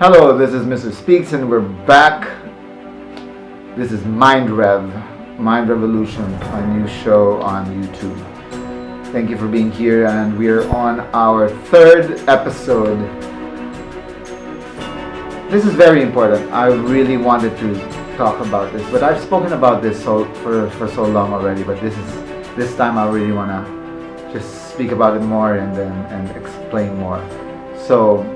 Hello, this is Mr. Speaks and we're back. This is MINDREV, Mind Revolution, a new show on YouTube. Thank you for being here, and we're on our third episode. This is very important. I really wanted to talk about this, but I've spoken about this for so long already, but this time I really want to just speak about it more and explain more. So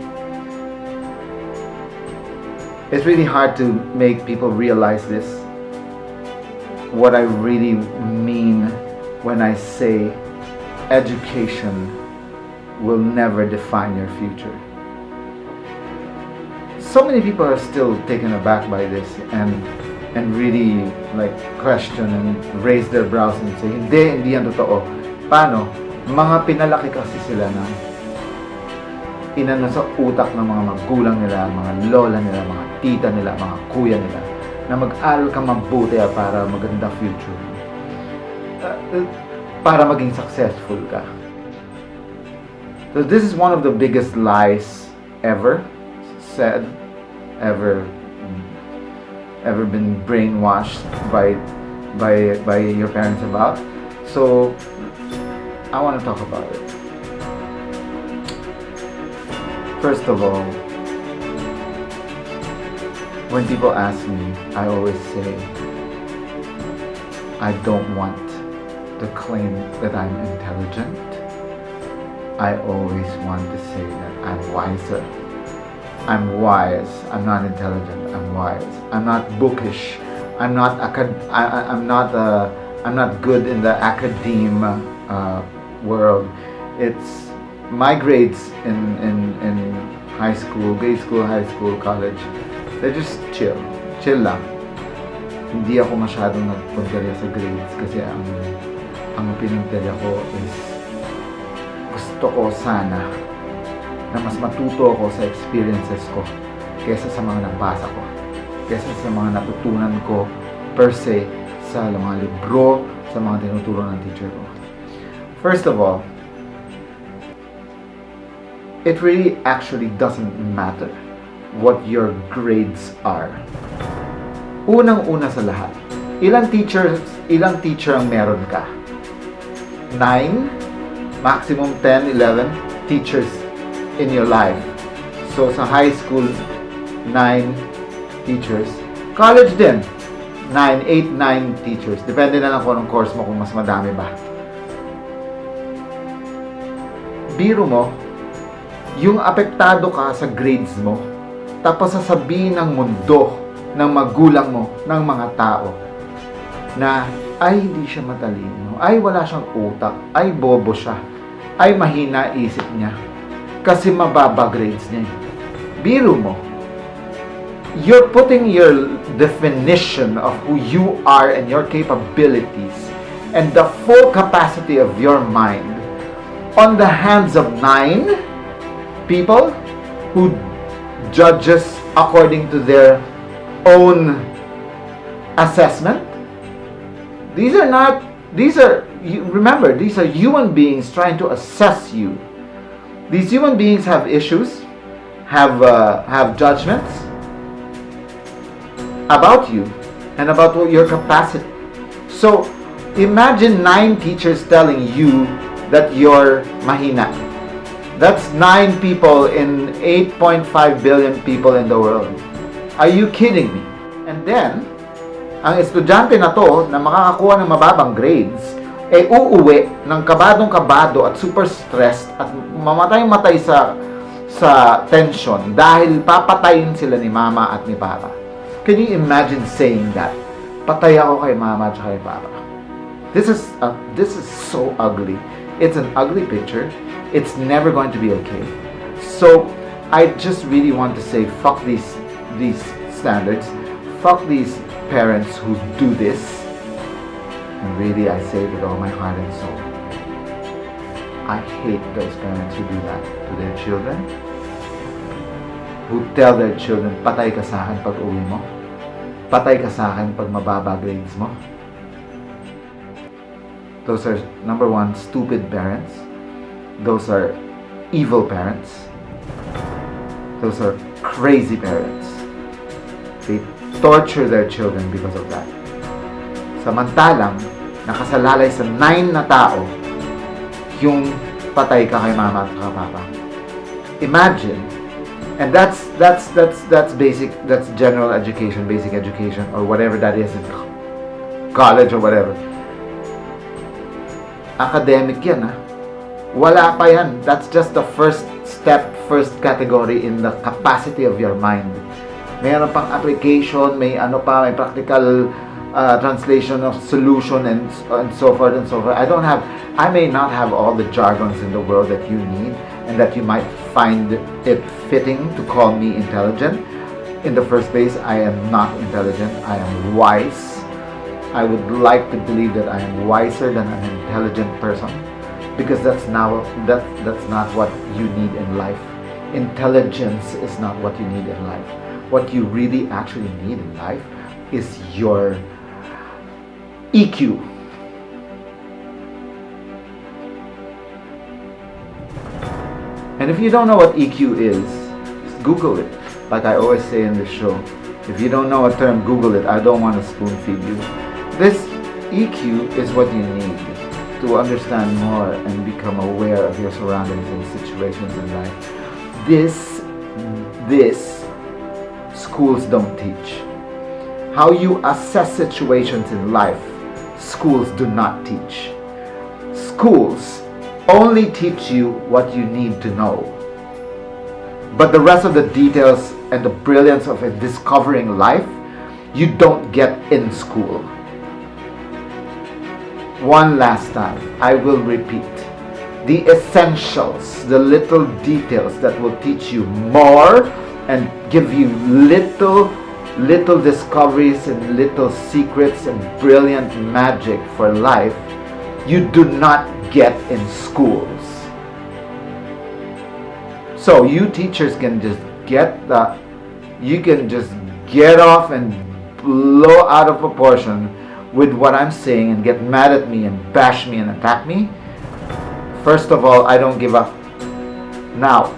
it's really hard to make people realize this, what I really mean when I say education will never define your future. So many people are still taken aback by this and really like question and raise their brows and say, hindi yan totoo. Paano? Mga pinalaki kasi sila na inano sa utak ng mga magulang nila, mga lola nila, mga tita nila, mga kuya nila, na mag-aral ka mabuti para maganda future. Para maging successful ka. So this is one of the biggest lies ever said, ever been brainwashed by your parents about. So I want to talk about it. First of all, when people ask me, I always say, I don't want to claim that I'm intelligent. I always want to say that I'm wiser. I'm wise. I'm not intelligent. I'm wise. I'm not bookish. I'm not good in the academe world. It's my grades in high school, grade school, high school, college, they're just chill lang. Hindi ako masyadong nagpuntarya sa grades kasi ang pinuntarya ko is gusto ko sana na mas matuto ako sa experiences ko kesa sa mga nabasa ko, kesa sa mga natutunan ko per se sa mga libro, sa mga tinuturo ng teacher ko. First of all, it really actually doesn't matter what your grades are. Unang-una sa lahat, ilang teacher ang meron ka? 9, maximum 10, 11 teachers in your life. So sa high school, 9 teachers. College din, 8, 9 teachers. Depende na lang kung anong course mo, kung mas madami ba. Biro mo, yung apektado ka sa grades mo, tapos sasabihin ng mundo, ng magulang mo, ng mga tao, na ay hindi siya matalino, ay wala siyang utak, ay bobo siya, ay mahina isip niya, kasi mababa grades niya. Biro mo, you're putting your definition of who you are and your capabilities and the full capacity of your mind on the hands of 9 people who judges according to their own assessment. Remember, these are human beings trying to assess you. These human beings have issues, have judgments about you and about your capacity. So imagine 9 teachers telling you that you're mahina. That's 9 people in 8.5 billion people in the world. Are you kidding me? And then, ang estudyante na to na makakakuha ng mababang grades, uuwi ng kabadong-kabado at super stressed at mamatay-matay sa tension dahil papatayin sila ni mama at ni papa. Can you imagine saying that? Patay ako kay mama at kay papa. This is so ugly. It's an ugly picture. It's never going to be okay. So I just really want to say, fuck these standards, fuck these parents who do this, and really I say it with all my heart and soul. I hate those parents who do that to their children, who tell their children, patay ka sa akin pag uwi mo, patay ka sa akin pag mababa grades mo. Those are, number one, stupid parents. Those are evil parents. Those are crazy parents. They torture their children because of that. Samantalang, nakasalalay sa 9 na tao yung patay ka kay mama at papa. Imagine, and that's basic, that's general education, basic education, or whatever that is in college or whatever. Academic yan, ha? Wala pa yan. That's just the first step, first category in the capacity of your mind. Mayroon pang application, may ano pa, may practical translation of solution and so forth and so forth. I may not have all the jargons in the world that you need and that you might find it fitting to call me intelligent. In the first place, I am not intelligent. I am wise. I would like to believe that I am wiser than an intelligent person, because that's not what you need in life. Intelligence is not what you need in life. What you really actually need in life is your EQ. And if you don't know what EQ is, just Google it. Like I always say in this show, if you don't know a term, Google it. I don't want to spoon feed you. This EQ is what you need to understand more and become aware of your surroundings and situations in life. This schools don't teach. How you assess situations in life, schools do not teach. Schools only teach you what you need to know. But the rest of the details and the brilliance of discovering life, you don't get in school. One last time, I will repeat. The essentials, the little details that will teach you more and give you little discoveries and little secrets and brilliant magic for life, you do not get in schools. So you teachers can just get off and blow out of proportion with what I'm saying and get mad at me and bash me and attack me. First of all, I don't give up. Now,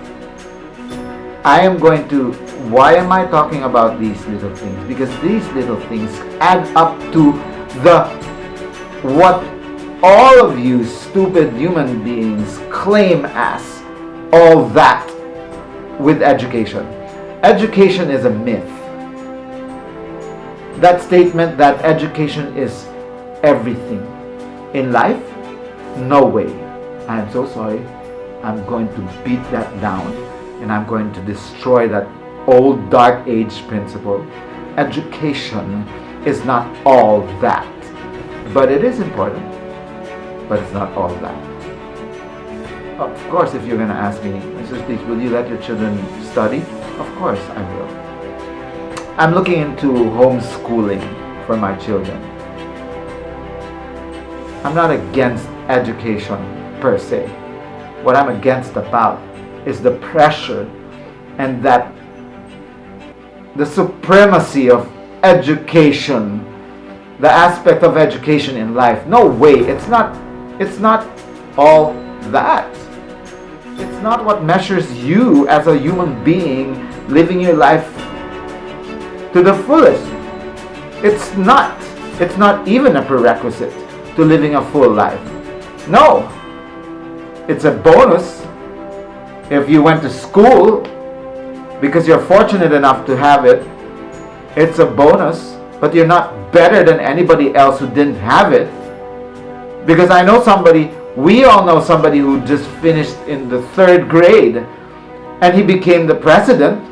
why am I talking about these little things? Because these little things add up to what all of you stupid human beings claim as all that with education. Education is a myth. That statement that education is everything in life, no way. I am so sorry. I'm going to beat that down and I'm going to destroy that old dark age principle. Education is not all that, but it is important, but it's not all that. Of course, if you're going to ask me, Mr. Steve, will you let your children study? Of course I will. I'm looking into homeschooling for my children. I'm not against education per se. What I'm against about is the pressure and that the supremacy of education, the aspect of education in life. No way, it's not all that. It's not what measures you as a human being living your life to the fullest. It's not even a prerequisite to living a full life. No. It's a bonus if you went to school because you're fortunate enough to have it. It's a bonus, but you're not better than anybody else who didn't have it. Because we all know somebody who just finished in the 3rd grade and he became the president.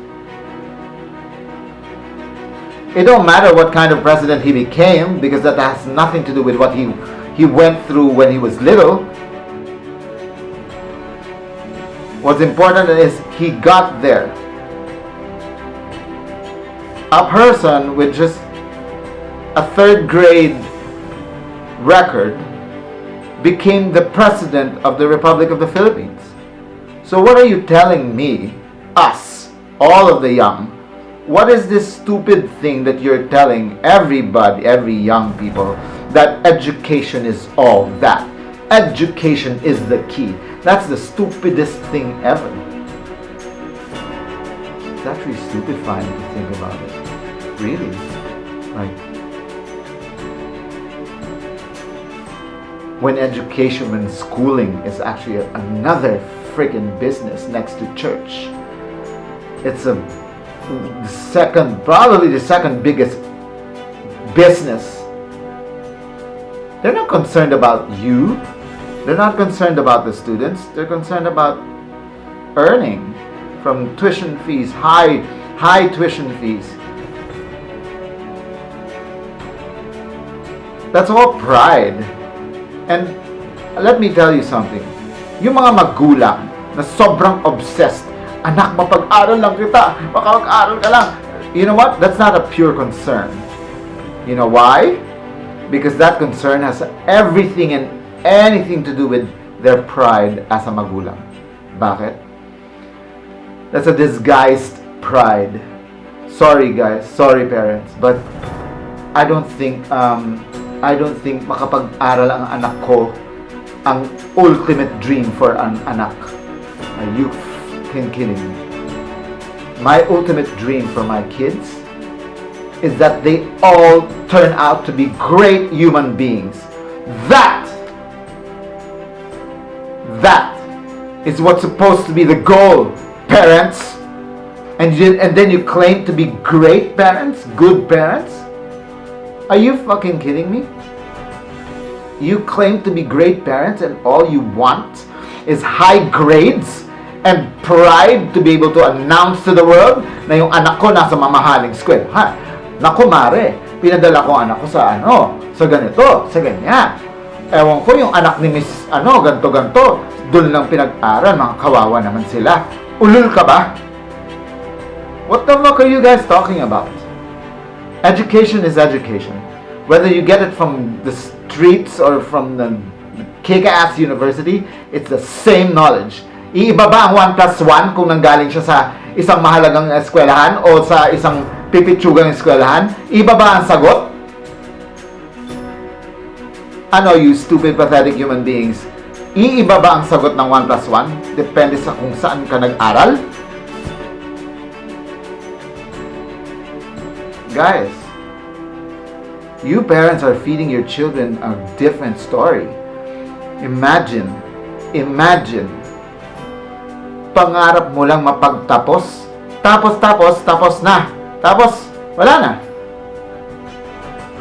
It don't matter what kind of president he became, because that has nothing to do with what he went through when he was little. What's important is he got there. A person with just a 3rd grade record became the president of the Republic of the Philippines. So what are you telling me, us, all of the young? What is this stupid thing that you're telling everybody, every young people, that education is all that? Education is the key. That's the stupidest thing ever. It's actually stupefying to think about it. Really. Like, when education, when schooling is actually another freaking business next to church. It's probably the second biggest business. They're not concerned about you. They're not concerned about the students. They're concerned about earning from tuition fees, high tuition fees. That's all pride. And let me tell you something. Yung mga magulang na sobrang obsessed, anak, mapag-aral lang kita, makapag-aral ka lang. You know what? That's not a pure concern. You know why? Because that concern has everything and anything to do with their pride as a magulang. Bakit? That's a disguised pride. Sorry guys, sorry parents, but I don't think makapag-aral ang anak ko ang ultimate dream for an anak. Are you kidding me? My ultimate dream for my kids is that they all turn out to be great human beings. That is what's supposed to be the goal, parents. And then you claim to be great parents, good parents? Are you fucking kidding me? You claim to be great parents and all you want is high grades and pride to be able to announce to the world na yung anak ko nasa mamahaling school. Ha? Naku mare, pinadala ko anak ko sa sa ganito, sa ganyan. Ewan ko yung anak ni Miss ganto, dun lang pinag-aral, mga kawawa naman sila. Ulul ka ba? What the fuck are you guys talking about? Education is education. Whether you get it from the streets or from the kick-ass university, it's the same knowledge. Iiba ba ang 1+1 kung nanggaling siya sa isang mahalagang eskwelahan o sa isang pipitsugang eskwelahan? Iba ba ang sagot? Ano, you stupid, pathetic human beings? Iiba ba ang sagot ng 1+1? Depende sa kung saan ka nag-aral? Guys, you parents are feeding your children a different story. Imagine, pangarap mo lang mapagtapos, tapos na. Tapos, wala na.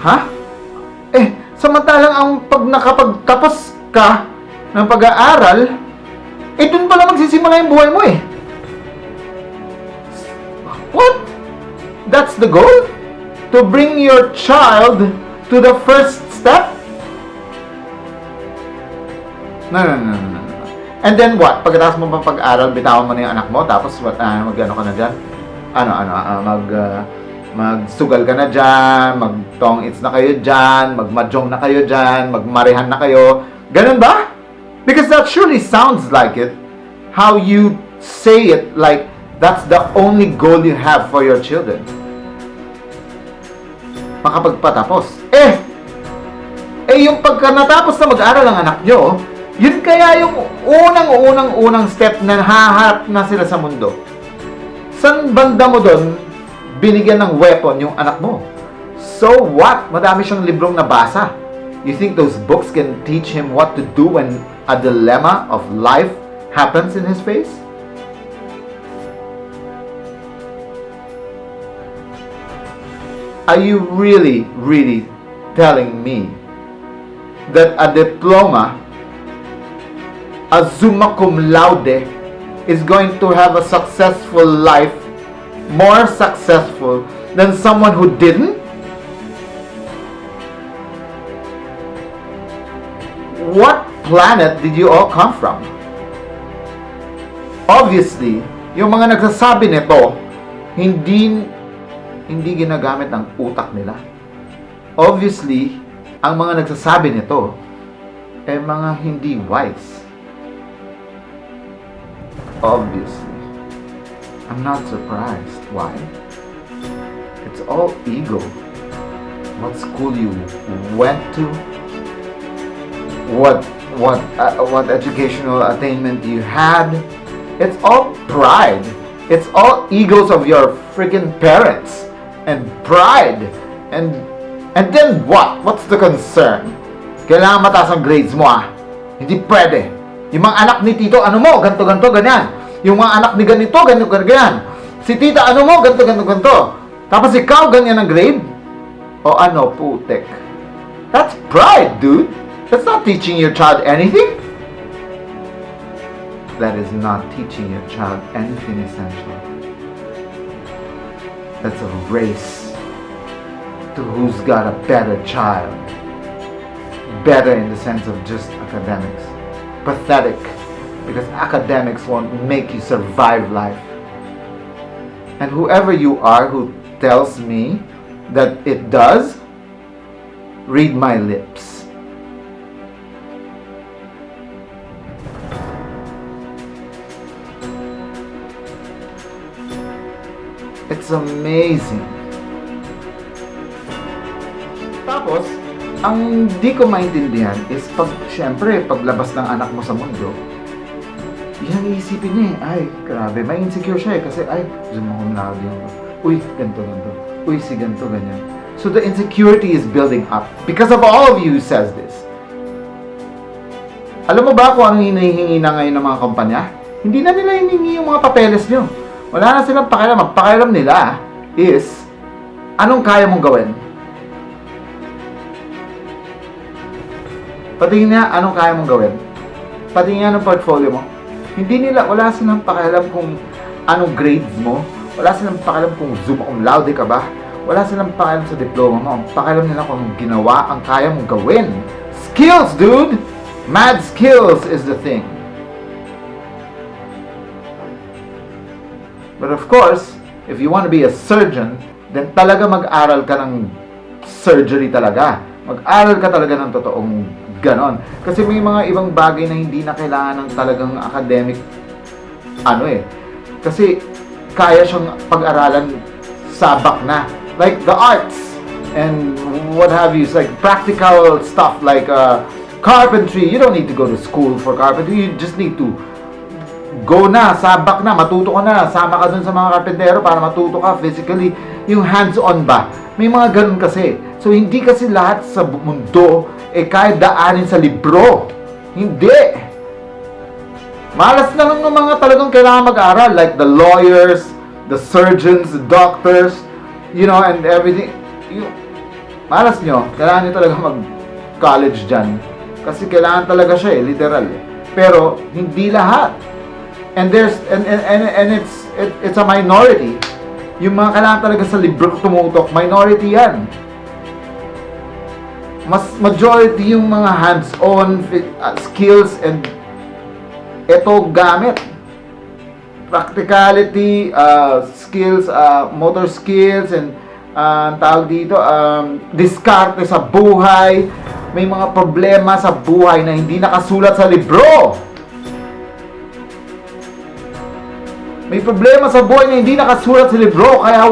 Ha? Samantalang ang pag nakapagtapos ka ng pag-aaral, dun pala magsisimula yung buhay mo eh. What? That's the goal? To bring your child to the first step? No. And then what? Pagkatapos mo pa pag-aral, bitawan mo na yung anak mo, tapos mag-ano ka na dyan? Magsugal ka na dyan, mag-tong-its na kayo dyan, magmajong na kayo dyan, magmarihan na kayo. Ganun ba? Because that surely sounds like it. How you say it like that's the only goal you have for your children. Makapagpatapos. Yung pagka natapos na mag-aral ang anak nyo, yun kaya yung unang step na haharap na sila sa mundo. San banda mo doon, binigyan ng weapon yung anak mo? So what? Madami siyang librong nabasa. You think those books can teach him what to do when a dilemma of life happens in his face? Are you really telling me that a diploma, a summa cum laude, is going to have a successful life, more successful than someone who didn't? What planet did you all come from? Obviously, yung mga nagsasabi nito, hindi ginagamit ang utak nila. Obviously, ang mga nagsasabi nito mga hindi wise. Obviously. I'm not surprised. Why? It's all ego. What school you went to? What educational attainment you had? It's all pride. It's all egos of your freaking parents and pride. And then what? What's the concern? Kailangan mataas ang grades mo Hindi pwede. Yung mga anak ni Tito, ano mo? Ganto, ganyan. Yung mga anak ni ganito, ganito, ganyan. Si Tita, ano mo? Ganto, ganto. Tapos ikaw, ganyan ang grade? O ano, putek. That's pride, dude. That's not teaching your child anything. That is not teaching your child anything essential. That's a race to who's got a better child. Better in the sense of just academics. Pathetic, because academics won't make you survive life. And whoever you are who tells me that it does, read my lips. It's amazing. Tapos, ang di ko maintindihan is syempre, paglabas ng anak mo sa mundo, yan iisipin niya ay, grabe, may insecure siya kasi, cum laude yun. Uy, ganito. Uy, si ganito, ganyan. So the insecurity is building up because of all of you who says this. Alam mo ba kung anong hinihingi na ngayon ng mga kumpanya? Hindi na nila hinihingi yung mga papeles nyo. Wala na silang pakialam. Ang pakialam nila is, anong kaya mong gawin? Patingin niya, anong kaya mong gawin? Patingin niya ng portfolio mo. Wala silang pakialam kung anong grades mo. Wala silang pakialam kung cum laude ka ba. Wala silang pakialam sa diploma mo. Ang pakialam nila kung anong ginawa, ang kaya mong gawin. Skills, dude! Mad skills is the thing. But of course, if you want to be a surgeon, then talaga mag-aral ka ng surgery talaga. Mag-aral ka talaga ng totoong ganon. Kasi may mga ibang bagay na hindi na kailangan ng talagang academic Kasi kaya siyang pag-aralan sabak na. Like the arts and what have you. It's like practical stuff like carpentry. You don't need to go to school for carpentry. You just need to go na, sabak na, matuto ka na. Sama ka dun sa mga karpentero para matuto ka physically. Yung hands-on ba? May mga ganun kasi. So hindi kasi lahat sa mundo kaya daanin sa libro. Hindi. Malas na lang ng mga talagang kailangan mag-aral. Like the lawyers, the surgeons, the doctors, and everything. Malas nyo. Kailangan nyo talaga mag-college dyan. Kasi kailangan talaga siya literal. Pero hindi lahat. And it's a minority. Yung mga kailangan talaga sa libro tumutok, minority yan. Mas majority yung mga hands-on skills and ito gamit. Practicality, skills, motor skills, and tawag dito, diskarte sa buhay. May mga problema sa buhay na hindi nakasulat sa libro. May problema sa buhay na hindi nakasulat sa libro, kaya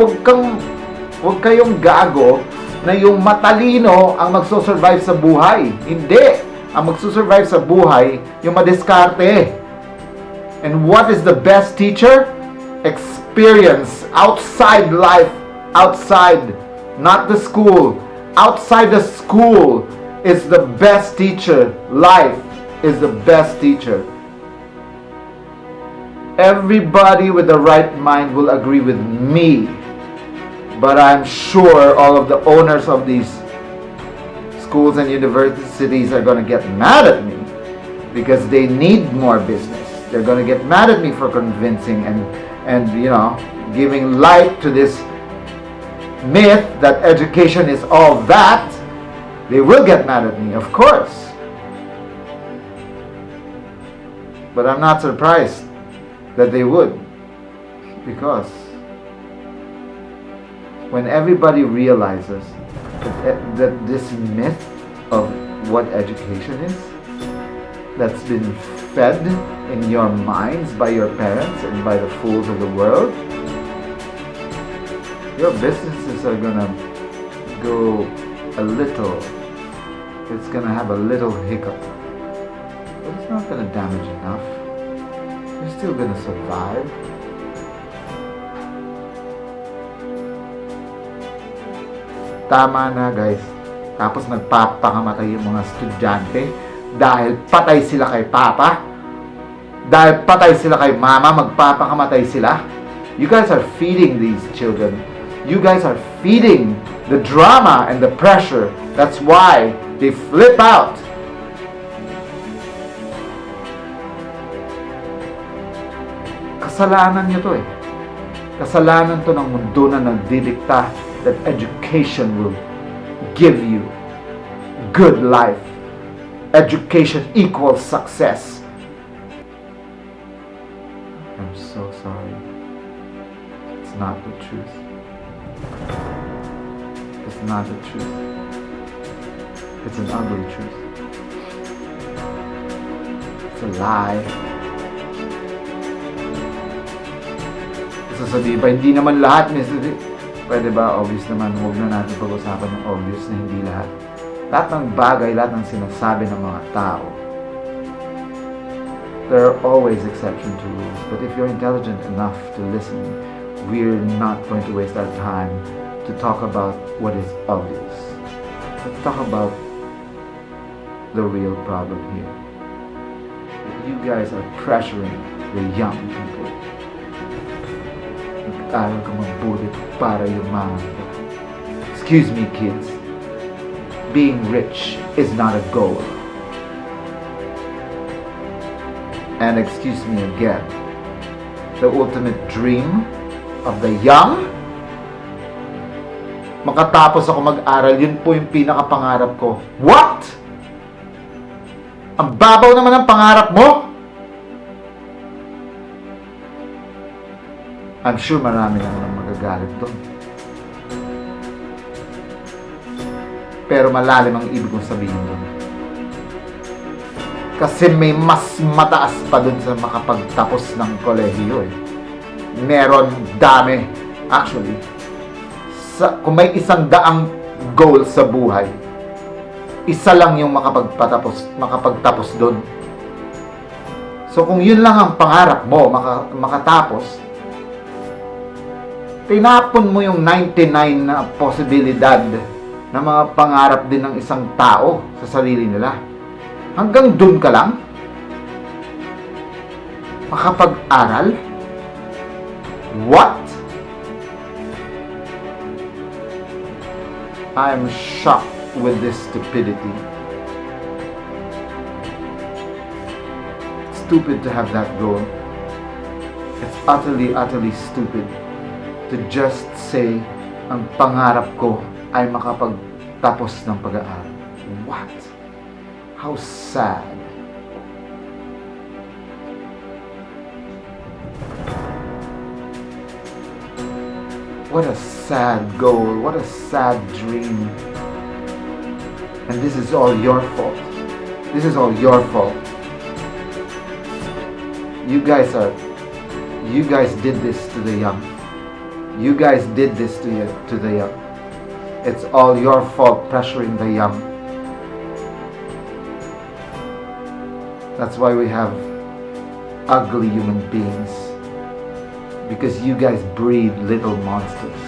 huwag kayong gago na yung matalino ang magsusurvive sa buhay. Hindi. Ang magsusurvive sa buhay, yung madiskarte. And what is the best teacher? Experience. Outside life. Outside. Not the school. Outside the school is the best teacher. Life is the best teacher. Everybody with the right mind will agree with me. But I'm sure all of the owners of these schools and universities are going to get mad at me because they need more business. They're going to get mad at me for convincing and giving light to this myth that education is all that. They will get mad at me, of course. But I'm not surprised that they would, because when everybody realizes that this myth of what education is, that's been fed in your minds by your parents and by the fools of the world, your businesses are gonna go it's gonna have a little hiccup, but it's not gonna damage enough. You're still gonna survive. tama na guys. Tapos nagpapakamatay yung mga estudyante dahil patay sila kay Papa. Dahil patay sila kay Mama, magpapakamatay sila. You guys are feeding these children. You guys are feeding the drama and the pressure. That's why they flip out. Kasalanan nyo to eh. Kasalanan to ng mundo na nagdidikta that education will give you good life. Education equals success. I'm so sorry. It's not the truth. It's not the truth. It's an ugly truth. It's a lie. Sasabihin pa, hindi naman lahat. Pwede ba? Obvious naman. Huwag na natin pag-usapan ng obvious na hindi lahat. Lahat ng bagay, lahat ng sinasabi ng mga tao, there are always exceptions to rules. But if you're intelligent enough to listen, we're not going to waste our time to talk about what is obvious. Let's talk about the real problem here. You guys are pressuring the young people. Mag-aral ka mabuti para yumaman ka. Excuse me, kids. Being rich is not a goal. And excuse me again, the ultimate dream of the young, makatapos ako mag-aral, yun po yung pinakapangarap ko. What? Ang babaw naman ng pangarap mo? I'm sure marami naman ang magagalit doon. Pero malalim ang ibig kong sabihin doon. Kasi may mas mataas pa doon sa makapagtapos ng kolehiyo eh. Meron dami. Actually, kung may 100 goal sa buhay, isa lang yung makapagtapos doon. So kung yun lang ang pangarap mo, makatapos, tinapon mo yung 99 na posibilidad na mga pangarap din ng isang tao sa sarili nila. Hanggang dun ka lang? Makapag-aral? What? I'm shocked with this stupidity. Stupid to have that goal. It's utterly, utterly stupid to just say, ang pangarap ko ay makapagtapos ng pag-aaral. What? How sad. What a sad goal. What a sad dream. And this is all your fault. This is all your fault. You guys did this to the young. You guys did this to the young. It's all your fault pressuring the young. That's why we have ugly human beings. Because you guys breed little monsters.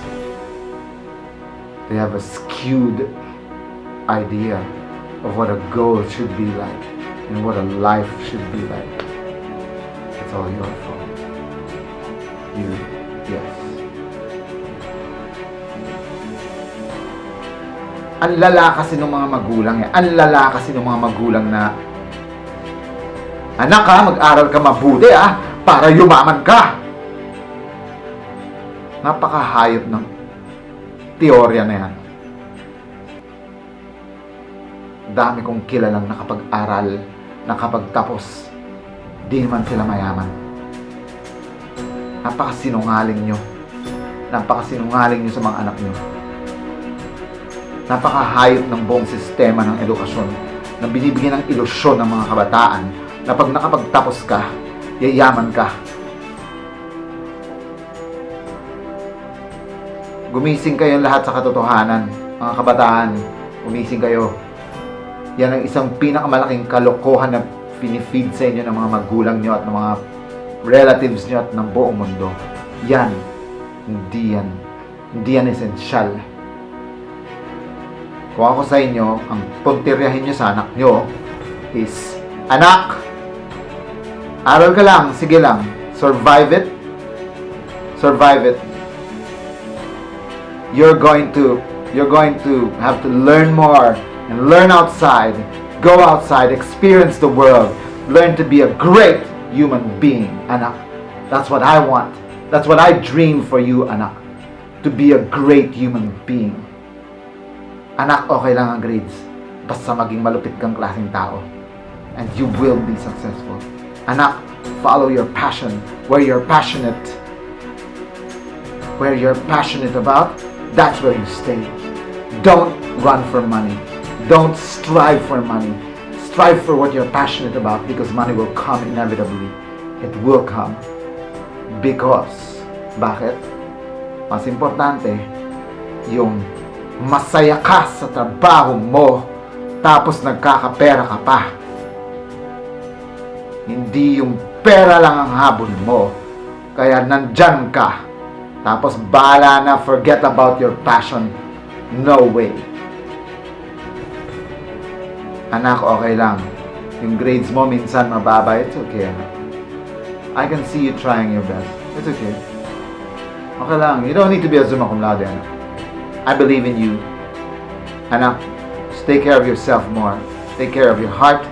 They have a skewed idea of what a goal should be like and what a life should be like. It's all your fault. Yes. Ang lala kasi ng mga magulang eh. Ang lala kasi ng mga magulang na, anak ha, mag-aral ka mabuti ha, para yumaman ka. Napakahayop ng teorya na yan. Dami kong kilalang nakapag-aral, nakapagtapos, di naman sila mayaman. Napakasinungaling nyo. Napakasinungaling nyo sa mga anak nyo. Napakahayop ng buong sistema ng edukasyon na binibigyan ng ilusyon ng mga kabataan na pag nakapagtapos ka, yayaman ka. Gumising kayo lahat sa katotohanan. Mga kabataan, gumising kayo. Yan ang isang pinakamalaking kalokohan na pinifeed sa inyo ng mga magulang nyo at ng mga relatives nyo at ng buong mundo. Yan. Hindi yan esensyal. Kung ako sa inyo, ang puntiryahin nyo sa anak nyo is, anak, aral ka lang, sige lang, survive it. You're going to have to learn more and learn outside. Go outside, experience the world, learn to be a great human being, anak. That's what I want. That's what I dream for you, anak. To be a great human being. Anak, okay lang ang grades. Basta maging malupit kang klaseng tao. And you will be successful. Anak, follow your passion. Where you're passionate about, that's where you stay. Don't run for money. Don't strive for money. Strive for what you're passionate about, because money will come inevitably. It will come. Because, bakit? Mas importante, yung masaya ka sa trabaho mo, tapos nagkakapera ka pa. Hindi yung pera lang ang habol mo, kaya nandyan ka. Tapos bahala na, forget about your passion. No way. Anak, okay lang. Yung grades mo minsan mababa, it's okay, anak. I can see you trying your best. It's okay. Okay lang. You don't need to be a summa cum laude, anak. I believe in you. Anak, just take care of yourself more. Take care of your heart,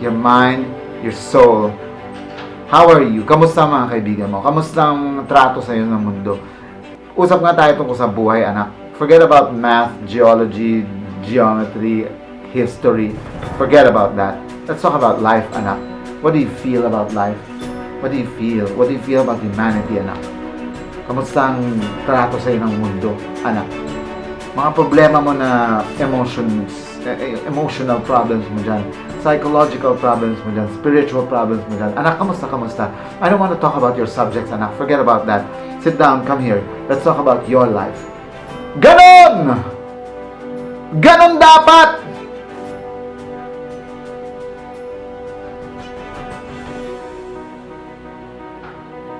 your mind, your soul. How are you? Kamusta mga kaibigan mo? Kamusta ang trato sa'yo ng mundo? Usap nga tayo tungkol sa buhay, anak. Forget about math, geology, geometry, history. Forget about that. Let's talk about life, anak. What do you feel about life? What do you feel? What do you feel about humanity, anak? Kamusta ang trato sa'yo ng mundo, anak? Mga problema mo na emotional problems mo dyan, psychological problems mo dyan, spiritual problems mo dyan. Anak, kamusta? I don't want to talk about your subjects, anak. Forget about that. Sit down, come here. Let's talk about your life. Ganon! Ganon dapat!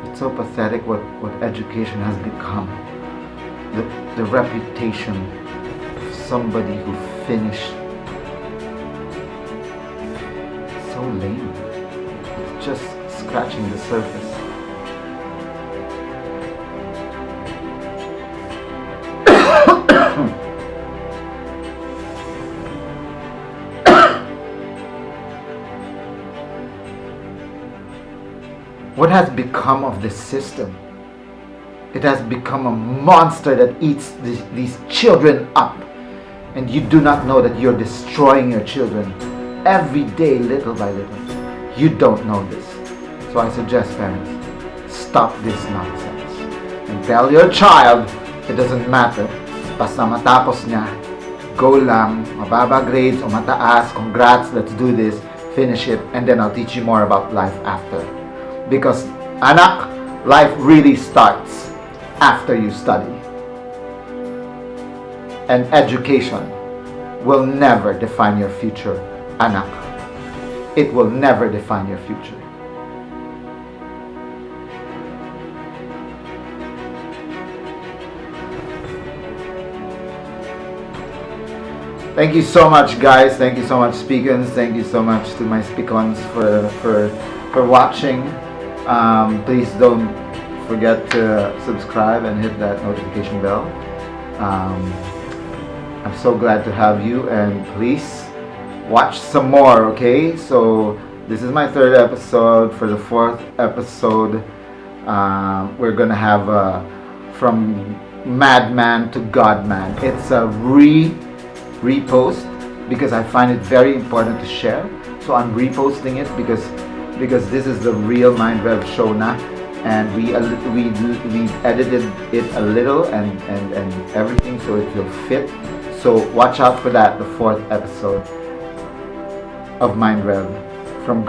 It's so pathetic what education has become. The reputation of somebody who finished. So lame. It's just scratching the surface. What has become of this system? It has become a monster that eats these children up. And you do not know that you're destroying your children every day, little by little. You don't know this. So I suggest, parents, stop this nonsense. And tell your child, it doesn't matter. Basta matapos niya, go lang, mababa grades o mataas, congrats, let's do this, finish it, and then I'll teach you more about life after. Because, anak, life really starts after you study. And education will never define your future, anak. It will never define your future. Thank you so much, guys. Thank you so much, Speakons. Thank you so much to my Speakons for watching. Please don't forget to subscribe and hit that notification bell. I'm so glad to have you, and please watch some more, okay? So this is my third episode. For the fourth episode, we're gonna have from Madman to Godman. It's a repost because I find it very important to share. So I'm reposting it because this is the real MINDREV show na, and we edited it a little and everything so it will fit. So watch out for that, the fourth episode of MINDREV, from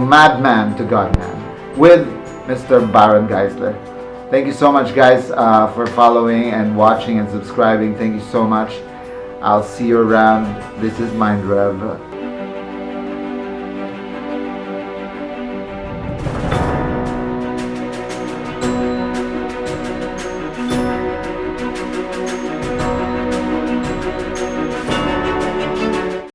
Madman to Godman, with Mr. Baron Geisler. Thank you so much, guys, for following and watching and subscribing. Thank you so much. I'll see you around. This is MINDREV.